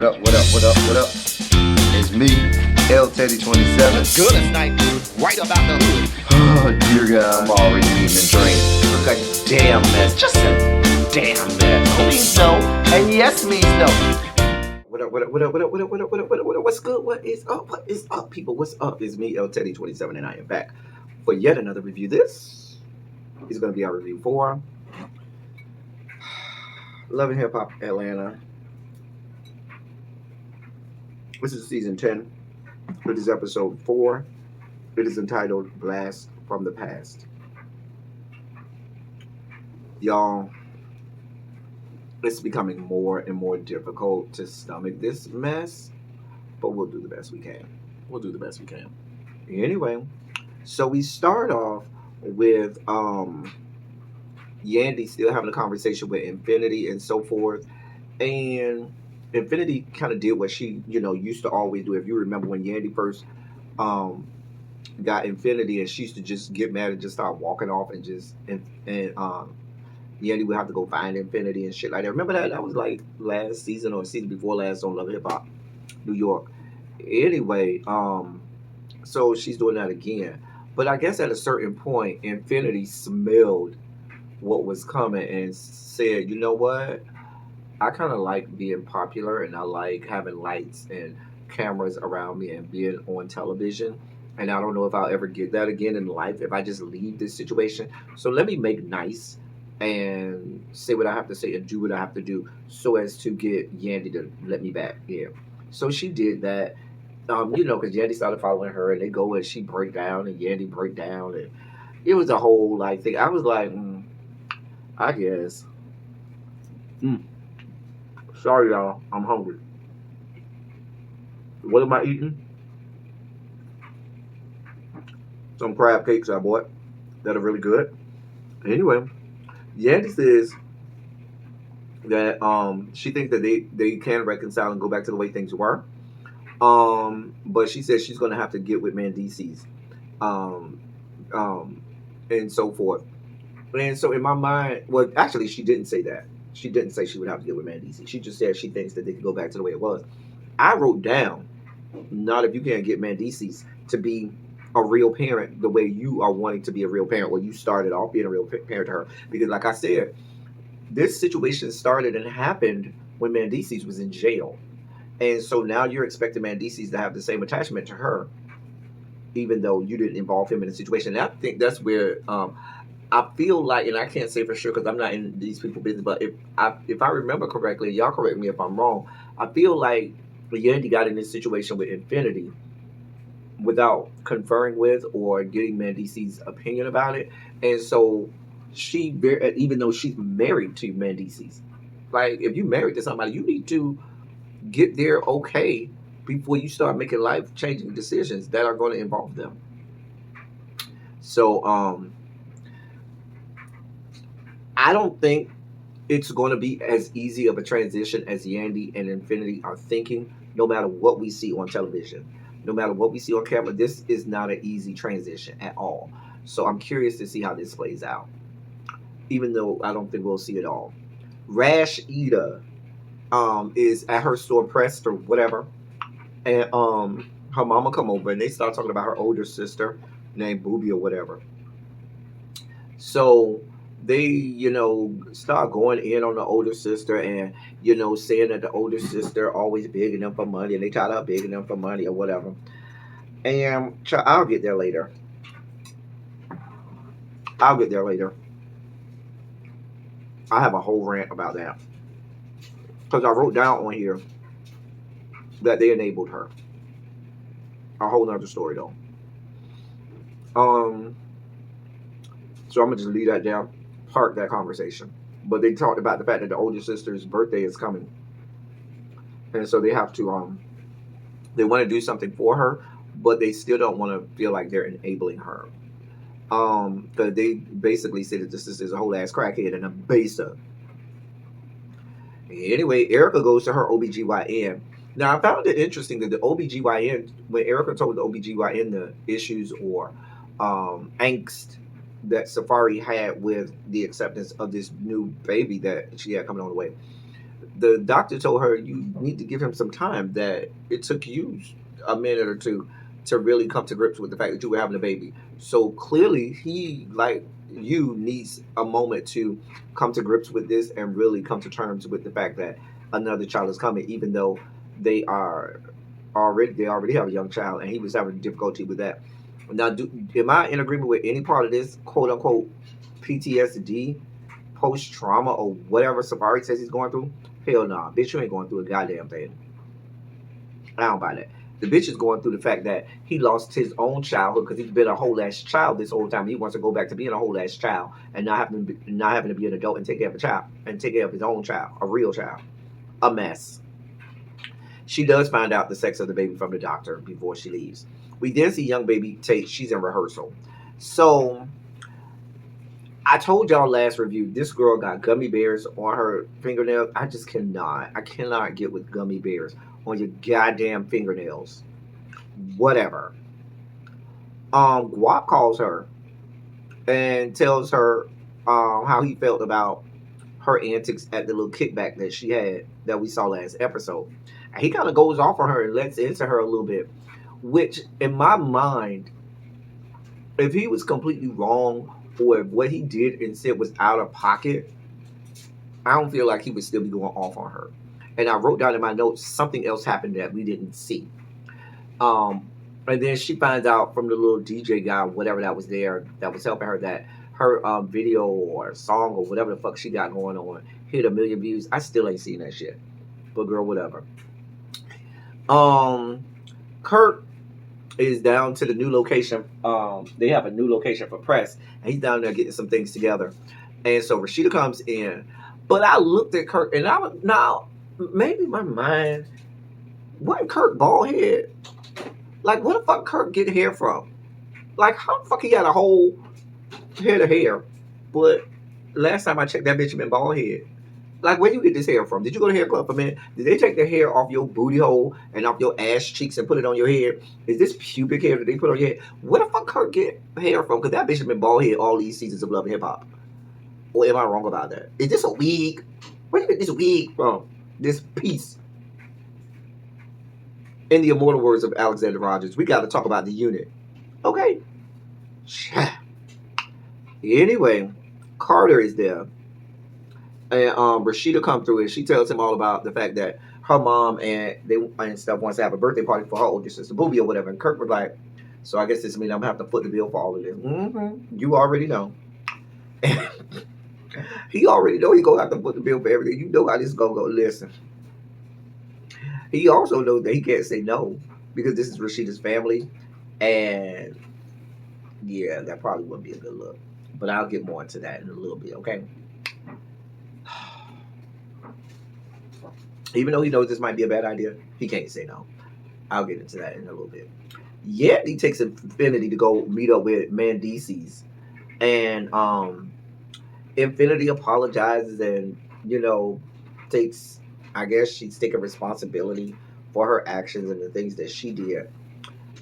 What up, what up, what up, what up? It's me, LHHATL. Good as night, right about the hood. Oh, dear God, I'm already eating and drinking. Look a damn mess, just a damn mess. No means no, and yes means no. What up, what up, what up, what up, what up, what up, what up, what up, what up, what's good, what is up, people, what's up? It's me, LHHATL, and I am back for yet another review. This is going to be our review for Love and Hip Hop Atlanta. This is season 10. It is episode 4. It is entitled Blast from the Past. Y'all, it's becoming more and more difficult to stomach this mess, but we'll do the best we can. Anyway, so we start off with Yandy still having a conversation with Infinity and so forth, and Infinity kind of did what she, used to always do. If you remember when Yandy first got Infinity, and she used to just get mad and just start walking off and just and Yandy would have to go find Infinity and shit like that. Remember that? That was like last season or season before last on Love and Hip Hop New York. Anyway, so she's doing that again. But I guess at a certain point, Infinity smelled what was coming and said, you know what? I kind of like being popular, and I like having lights and cameras around me and being on television. And I don't know if I'll ever get that again in life if I just leave this situation. So let me make nice and say what I have to say and do what I have to do so as to get Yandy to let me back. Yeah. So she did that, because Yandy started following her, and they go and she break down and Yandy break down. And it was a whole like thing. I was like, I guess. Sorry, y'all. I'm hungry. What am I eating? Some crab cakes I bought that are really good. Anyway, Yandy says that she thinks that they can reconcile and go back to the way things were. But she says she's going to have to get with Mendices, and so forth. And so in my mind, well, actually, she didn't say that. She didn't say she would have to get with Mendices. She just said she thinks that they could go back to the way it was. I wrote down, not if you can't get Mendices to be a real parent the way you are wanting to be a real parent, or you started off being a real parent to her. Because like I said, this situation started and happened when Mendices was in jail. And so now you're expecting Mendices to have the same attachment to her, even though you didn't involve him in the situation. And I think that's where I feel like, and I can't say for sure because I'm not in these people's business, but if I remember correctly, y'all correct me if I'm wrong, I feel like Yandy got in this situation with Infinity without conferring with or getting Mendices' opinion about it. And so she, even though she's married to Mendices, like if you married to somebody, you need to get their okay before you start making life-changing decisions that are going to involve them. So I don't think it's going to be as easy of a transition as Yandy and Infinity are thinking, no matter what we see on television. No matter what we see on camera, this is not an easy transition at all. So I'm curious to see how this plays out, even though I don't think we'll see it all. Rash Ida is at her store, Pressed or whatever, and her mama come over, and they start talking about her older sister named Booby or whatever. So they, start going in on the older sister and, saying that the older sister always begging them for money, and they try to begging them for money or whatever. And I'll get there later. I have a whole rant about that. Because I wrote down on here that they enabled her. A whole nother story though. So I'm gonna just leave that down, park that conversation. But they talked about the fact that the older sister's birthday is coming, and so they have to they want to do something for her, but they still don't want to feel like they're enabling her. Because they basically say that the sister's a whole ass crackhead and a baser. Anyway, Erica goes to her OBGYN. Now, I found it interesting that the OBGYN, when Erica told the OBGYN the issues or angst that Safari had with the acceptance of this new baby that she had coming on the way, The doctor told her you need to give him some time. That it took you a minute or two to really come to grips with the fact that you were having a baby. So clearly, he, like you, needs a moment to come to grips with this and really come to terms with the fact that another child is coming, even though they are they already have a young child, and he was having difficulty with that. Now, am I in agreement with any part of this quote unquote PTSD, post trauma, or whatever Safari says he's going through? Hell nah, bitch, you ain't going through a goddamn thing. I don't buy that. The bitch is going through the fact that he lost his own childhood because he's been a whole ass child this whole time. He wants to go back to being a whole ass child and not having to be an adult and take care of a child and take care of his own child, a real child. A mess. She does find out the sex of the baby from the doctor before she leaves. We then see young baby Tate. She's in rehearsal. So I told y'all last review, this girl got gummy bears on her fingernails. I just cannot. I cannot get with gummy bears on your goddamn fingernails. Whatever. Guap calls her and tells her how he felt about her antics at the little kickback that she had that we saw last episode. And he kind of goes off on her and lets into her a little bit, which in my mind, if he was completely wrong or if what he did and said was out of pocket, I don't feel like he would still be going off on her. And I wrote down in my notes something else happened that we didn't see. And then she finds out from the little DJ guy, whatever that was there, that was helping her, that her video or song or whatever the fuck she got going on hit 1 million views. I still ain't seen that shit. But girl, whatever. Kurt is down to the new location. They have a new location for press, and he's down there getting some things together. And so Rashida comes in. But I looked at Kurt, and I was, now, maybe my mind, wasn't Kurt bald head? Like, where the fuck Kurt get hair from? Like, how the fuck he got a whole head of hair? But last time I checked, that bitch been bald head. Like, where you get this hair from? Did you go to hair club for men? Did they take the hair off your booty hole and off your ass cheeks and put it on your head? Is this pubic hair that they put on your head? Where the fuck Kurt get hair from? Because that bitch has been bald head all these seasons of Love and Hip Hop. Or am I wrong about that? Is this a wig? Where you get this wig from? This piece. In the immortal words of Alexander Rogers, we got to talk about the unit. Okay. Anyway, Carter is there. And Rashida come through and she tells him all about the fact that her mom and stuff wants to have a birthday party for her older sister, Booby or whatever. And Kirk was like, so I guess this means I'm going to have to foot the bill for all of this. Mm-hmm. You already know. He already know he going to have to foot the bill for everything. You know how this is going to go. Listen. He also knows that he can't say no because this is Rashida's family. And yeah, that probably wouldn't be a good look. But I'll get more into that in a little bit, okay? Even though he knows this might be a bad idea, he can't say no. I'll get into that in a little bit. Yet he takes Infinity to go meet up with Mandices. And Infinity apologizes and, takes, I guess she's taking responsibility for her actions and the things that she did.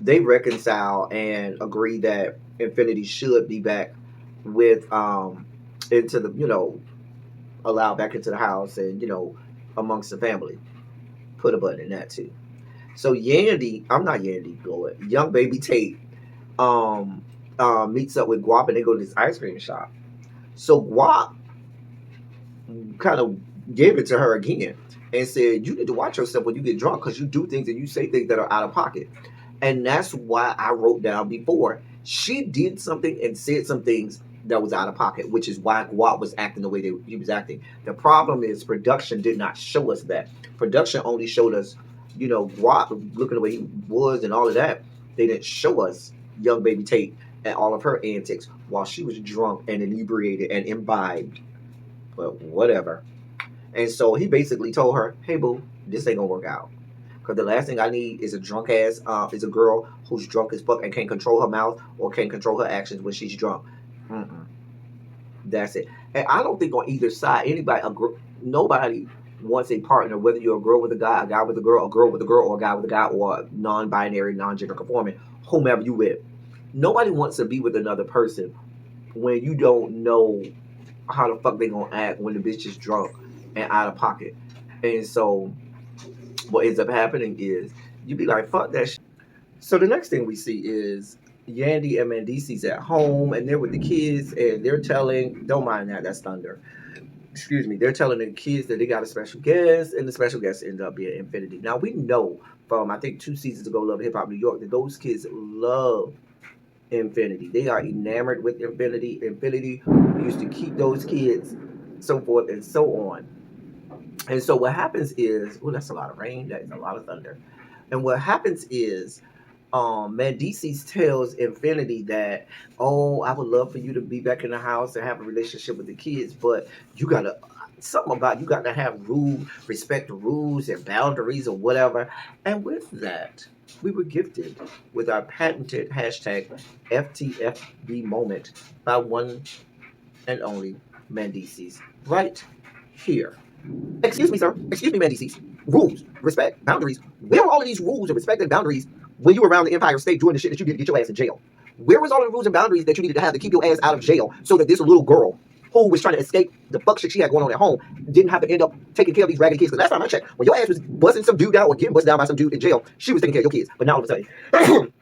They reconcile and agree that Infinity should be back with into the allowed back into the house and amongst the family. Put a button in that too. So young baby Tate meets up with Guap and they go to this ice cream shop. So Guap kind of gave it to her again and said, you need to watch yourself when you get drunk because you do things and you say things that are out of pocket. And that's why I wrote down before. She did something and said some things that was out of pocket, which is why Guap was acting the way he was acting. The problem is production did not show us that. Production only showed us, Guap looking the way he was and all of that. They didn't show us young baby Tate and all of her antics while she was drunk and inebriated and imbibed. But whatever. And so he basically told her, hey, boo, this ain't gonna work out. Because the last thing I need is a drunk ass, is a girl who's drunk as fuck and can't control her mouth or can't control her actions when she's drunk. That's it. And I don't think on either side, nobody wants a partner, whether you're a girl with a guy with a girl with a girl, or a guy with a guy, or non-binary, non-gender conforming, whomever you with. Nobody wants to be with another person when you don't know how the fuck they gonna act when the bitch is drunk and out of pocket. And so what ends up happening is you be like, fuck that shit. So the next thing we see is Yandy and Mandisi's at home and they're with the kids and they're telling, don't mind that, that's thunder. Excuse me, they're telling the kids that they got a special guest, and the special guest ends up being Infinity. Now we know from I think 2 seasons ago, Love Hip Hop New York, that those kids love Infinity. They are enamored with Infinity. Infinity used to keep those kids, so forth and so on. And so what happens is, oh, that's a lot of rain. That is a lot of thunder. And what happens is, Mendices tells Infinity that, oh, I would love for you to be back in the house and have a relationship with the kids, but you gotta something about you got to have rules, respect the rules and boundaries or whatever. And with that, we were gifted with our patented hashtag FTFB moment by one and only Mendices right here. Excuse me, sir. Excuse me, Mendices. Rules, respect, boundaries. Where are all of these rules and respect and boundaries when you were around the Empire State doing the shit that you did to get your ass in jail? Where was all the rules and boundaries that you needed to have to keep your ass out of jail so that this little girl who was trying to escape the fuck shit she had going on at home didn't have to end up taking care of these raggedy kids? Because last time I checked, when your ass was busting some dude down or getting busted down by some dude in jail, she was taking care of your kids. But now all of a sudden,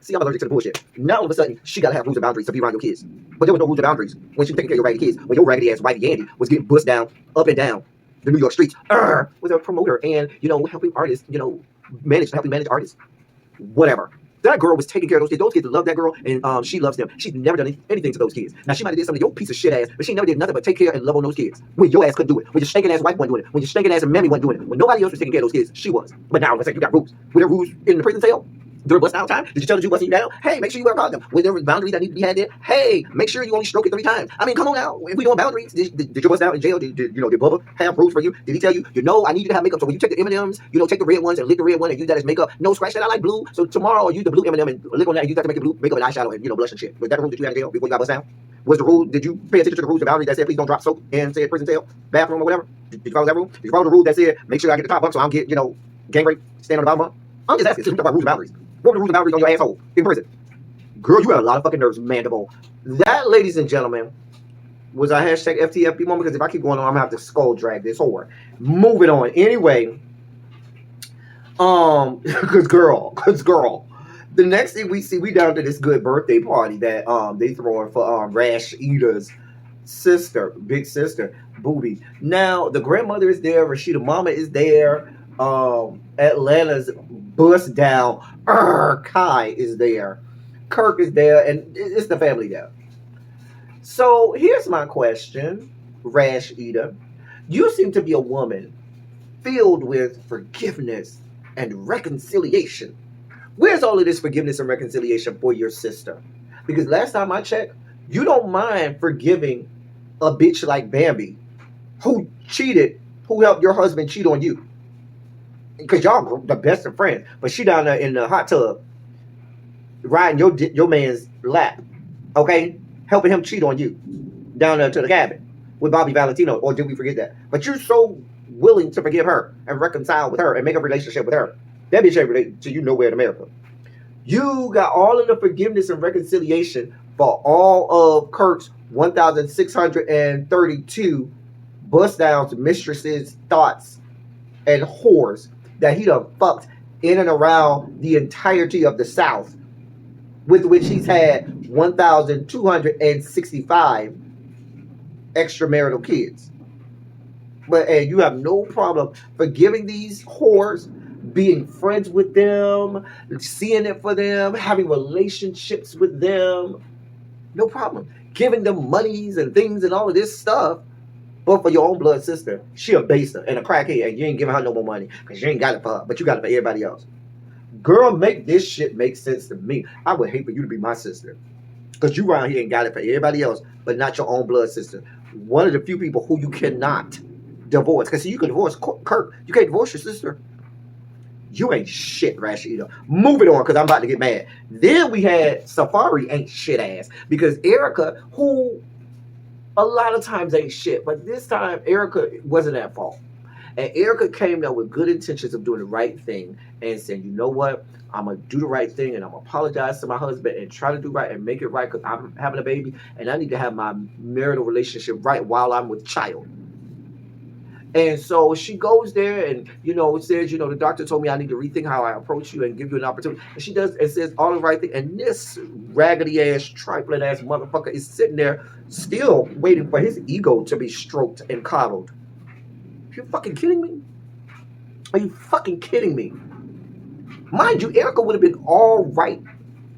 see, I'm allergic to the bullshit. Now all of a sudden, she got to have rules and boundaries to be around your kids. But there was no rules and boundaries when she was taking care of your raggedy kids. When your raggedy ass whitey Andy was getting bust down, up and down the New York streets, was a promoter and, helping artists, helping manage artists, whatever. That girl was taking care of those kids. Those kids love that girl, and she loves them. She's never done anything to those kids. Now, she might have did something to your piece of shit ass, but she never did nothing but take care and love on those kids. When your ass couldn't do it. When your stinking ass wife wasn't doing it. When your stinking ass mammy wasn't doing it. When nobody else was taking care of those kids, she was. But now, let's say you got rules. Were there rules in the prison cell? During bust down time? Did you tell the Jew busting you down? Hey, make sure you wear a condom. When there was boundaries that need to be had there, hey, make sure you only stroke it 3 times. I mean, come on now. If we doing boundaries, did you bust down in jail? Did Bubba have rules for you? Did he tell you, I need you to have makeup, so when you take the M&Ms, take the red ones and lick the red one and use that as makeup. No, scratch that, I like blue. So tomorrow, use the blue M&M and lick on that and use that to make the blue makeup and eyeshadow and, blush and shit. Was that the rule that you had in jail before you got bust down? Was the rule, did you pay attention to the rules and boundaries that said, please don't drop soap in, say, prison cell, bathroom or whatever? Did you follow that rule? Did you follow the rule that said, make sure I get the top bunk so I don't get, gang rape, stand on the bottom bunk? I'm just asking, since we talk about rules and boundaries. What were the rules and boundaries on your asshole in prison? Girl, you had a lot of fucking nerves, mandible. That, ladies and gentlemen, was our hashtag FTFB moment, because if I keep going on, I'm going to have to skull drag this whore. Moving on. Anyway, cause girl. The next thing we see, we down to this good birthday party that they throwing for Rash Eater's sister, big sister, Booby. Now, the grandmother is there, Rashida Mama is there, Atlanta's bust down, Kai is there, Kirk is there, and it's the family there. So here's my question, Rash Eater. You seem to be a woman filled with forgiveness and reconciliation. Where's all of this forgiveness and reconciliation for your sister? Because last time I checked, you don't mind forgiving a bitch like Bambi who helped your husband cheat on you. Because y'all the best of friends. But she down there in the hot tub riding your man's lap. Okay? Helping him cheat on you. Down there to the cabin with Bobby Valentino. Or did we forget that? But you're so willing to forgive her and reconcile with her and make a relationship with her. That bitch ain't related to you nowhere in America. You got all of the forgiveness and reconciliation for all of Kirk's 1,632 bust downs, mistresses, thoughts, and whores that he done fucked in and around the entirety of the South, with which he's had 1,265 extramarital kids. And you have no problem forgiving these whores, being friends with them, seeing it for them, having relationships with them. No problem. Giving them monies and things and all of this stuff. But for your own blood sister, she a baster and a crackhead, and you ain't giving her no more money because you ain't got it for her, but you got it for everybody else. Girl, make this shit make sense to me. I would hate for you to be my sister because you around here and got it for everybody else, but not your own blood sister. One of the few people who you cannot divorce, because you can divorce Kirk, you can't divorce your sister. You ain't shit, Rash Eater. Moving on, because I'm about to get mad. Then we had Safari ain't shit ass, because Erica, who a lot of times ain't shit, but this time Erica wasn't at fault. And Erica came there with good intentions of doing the right thing and saying, you know what, I'm going to do the right thing and I'm going to apologize to my husband and try to do right and make it right because I'm having a baby and I need to have my marital relationship right while I'm with child. And so she goes there and, says, the doctor told me I need to rethink how I approach you and give you an opportunity. And she does and says all the right thing. And this raggedy ass, trifling ass motherfucker is sitting there still waiting for his ego to be stroked and coddled. Are you fucking kidding me? Are you fucking kidding me? Mind you, Erica would have been all right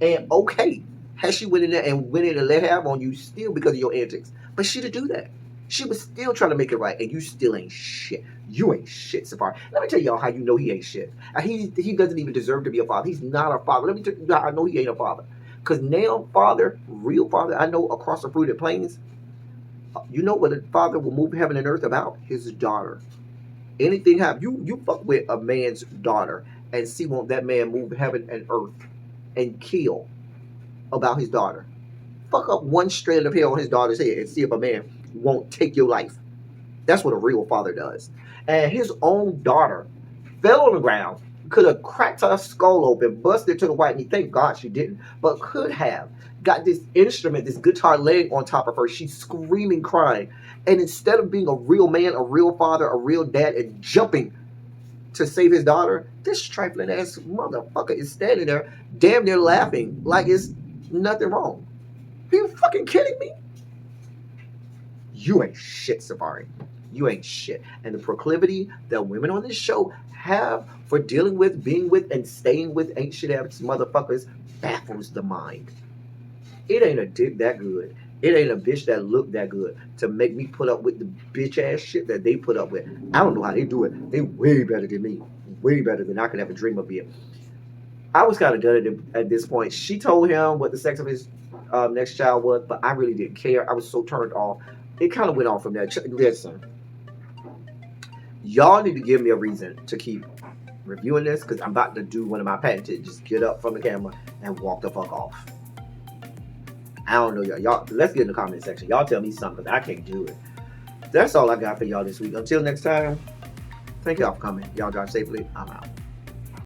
and okay had she went in there and let her have on you still because of your antics. But she didn't do that. She was still trying to make it right, and you still ain't shit. You ain't shit, Safari. Let me tell y'all how you know he ain't shit. He doesn't even deserve to be a father. He's not a father. Let me tell you how I know he ain't a father. Because now, real father, I know across the fruited plains, you know what a father will move heaven and earth about? His daughter. Anything happen, you fuck with a man's daughter and see won't that man move heaven and earth and kill about his daughter. Fuck up one strand of hair on his daughter's head and see if a man won't take your life. That's what a real father does. And his own daughter fell on the ground, could have cracked her skull open, busted to the white meat. Thank God she didn't, but could have got this instrument, this guitar laying on top of her. She's screaming, crying. And instead of being a real man, a real father, a real dad, and jumping to save his daughter, this trifling ass motherfucker is standing there damn near laughing like it's nothing wrong. Are you fucking kidding me? You ain't shit, Safari. You ain't shit. And the proclivity that women on this show have for dealing with, being with, and staying with ain't shit ass motherfuckers baffles the mind. It ain't a dick that good. It ain't a bitch that look that good to make me put up with the bitch ass shit that they put up with. I don't know how they do it. They way better than me. Way better than I could ever dream of being. I was kind of done at this point. She told him what the sex of his next child was, but I really didn't care. I was so turned off. It kind of went on from there. Listen, y'all need to give me a reason to keep reviewing this because I'm about to do one of my patented. Just get up from the camera and walk the fuck off. I don't know, y'all. Y'all, let's get in the comment section. Y'all tell me something because I can't do it. That's all I got for y'all this week. Until next time, thank y'all for coming. Y'all drive safely. I'm out.